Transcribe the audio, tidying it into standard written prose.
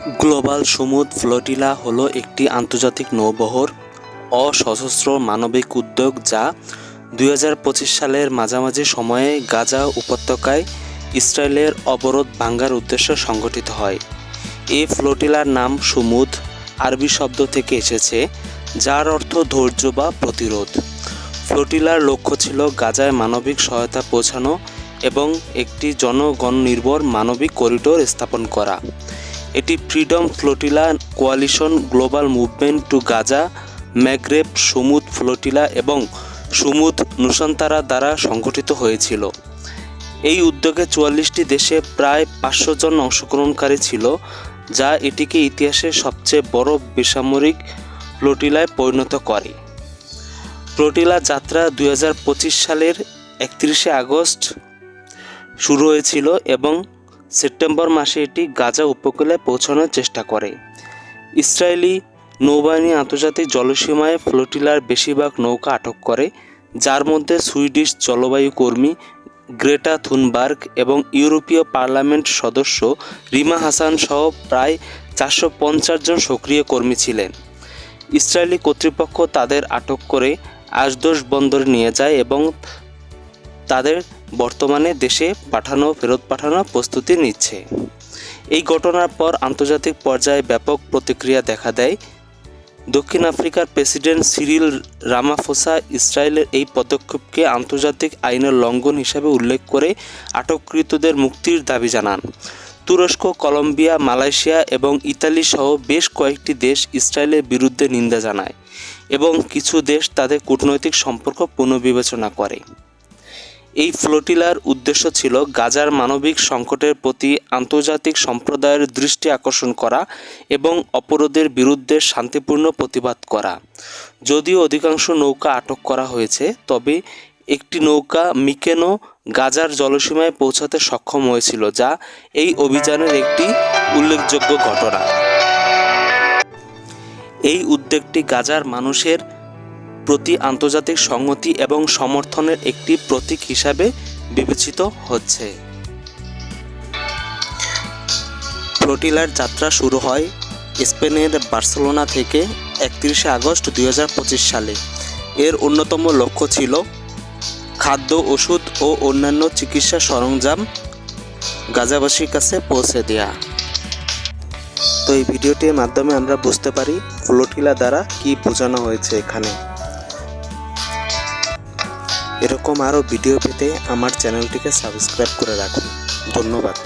Global সমুদ্র flotilla হলো একটি আন্তর্জাতিক নৌবহর ও সশস্ত্র মানবিক উদ্যোগ যা 2025 সালের মাঝামাঝি সময়ে গাজা উপত্যকায় ইসরায়েলের অবরোধ ভাঙার উদ্দেশ্যে সংগঠিত হয়। এই ফ্লোটিলার নাম সমুদ্র আরবি শব্দ থেকে এসেছে, যার অর্থ ধৈর্য বা প্রতিরোধ। ফ্লোটিলার লক্ষ্য ছিল গাজায় মানবিক সহায়তা পৌঁছানো এবং একটি জনগণনির্ভর মানবিক করিডোর স্থাপন করা। এটি Freedom Flotilla, Coalition, Global Movement to Gaza, Maghreb সমুদ্র ফ্লোটিলা এবং সমুদ্র নুসান্তারা দ্বারা সংগঠিত হয়েছিল। এই উদ্যোগে 44টি দেশে প্রায় 500 জন অংশগ্রহণকারী ছিল, যা এটিকে ইতিহাসের সবচেয়ে বড় বেসামরিক ফ্লোটিলায় পরিণত করে। ফ্লোটিলা যাত্রা 2025 সালের 31শে আগস্ট শুরু হয়েছিল এবং সেপ্টেম্বর মাসে এটি গাজা উপকূলে পৌঁছানোর চেষ্টা করে। ইসরায়েলি নৌবাহিনী আন্তর্জাতিক জলসীমায় ফ্লোটিলার বেশিরভাগ নৌকা আটক করে, যার মধ্যে সুইডিশ জলবায়ু কর্মী গ্রেটা থুনবার্গ এবং ইউরোপীয় পার্লামেন্ট সদস্য রিমা হাসান সহ প্রায় 450 জন সক্রিয় কর্মী ছিলেন। ইসরায়েলি কর্তৃপক্ষ তাদের আটক করে আশদোদ বন্দরে নিয়ে যায় এবং তাদের বর্তমানে দেশে ফেরত পাঠানোর প্রস্তুতি নিচ্ছে। এই ঘটনার পর আন্তর্জাতিক পর্যায়ে ব্যাপক প্রতিক্রিয়া দেখা দেয়। দক্ষিণ আফ্রিকার প্রেসিডেন্ট সিরিল রামাফোসা ইসরায়েলের এই পদক্ষেপকে আন্তর্জাতিক আইনের লঙ্ঘন হিসাবে উল্লেখ করে আটককৃতদের মুক্তির দাবি জানান। তুরস্ক, কলম্বিয়া, মালয়েশিয়া এবং ইতালি সহ বেশ কয়েকটি দেশ ইসরায়েলের বিরুদ্ধে নিন্দা জানায় এবং কিছু দেশ তাদের কূটনৈতিক সম্পর্ক পুনর্বিবেচনা করে। এই ফ্লোটিলার উদ্দেশ্য ছিল গাজার মানবিক সংকটের প্রতি আন্তর্জাতিক সম্প্রদায়ের দৃষ্টি আকর্ষণ করা এবং অপরাধের বিরুদ্ধে শান্তিপূর্ণ প্রতিবাদ করা। যদিও অধিকাংশ নৌকা আটক করা হয়েছে, তবে একটি নৌকা মিকেনো গাজার জলসীমায় পৌঁছাতে সক্ষম হয়েছিল, যা এই অভিযানের একটি উল্লেখযোগ্য ঘটনা। এই উদ্যোগটি গাজার মানুষের প্রতি আন্তর্জাতিক সংহতি এবং সমর্থনের একটি প্রতীক হিসাবে বিবেচিত হচ্ছে। ফ্লোটিলার যাত্রা শুরু হয় স্পেনের বার্সেলোনা থেকে 31শে আগস্ট 2025 সালে। এর অন্যতম লক্ষ্য ছিল খাদ্য, ওষুধ ও অন্যান্য চিকিৎসা সরঞ্জাম গাজাবাসীর কাছে পৌঁছে দেয়া। তো এই ভিডিওটির মাধ্যমে আমরা বুঝতে পারি ফ্লোটিলা দ্বারা কি বোঝানো হয়েছে এখানে। এরকম আরও ভিডিও পেতে আমার চ্যানেলটিকে সাবস্ক্রাইব করে রাখুন। ধন্যবাদ।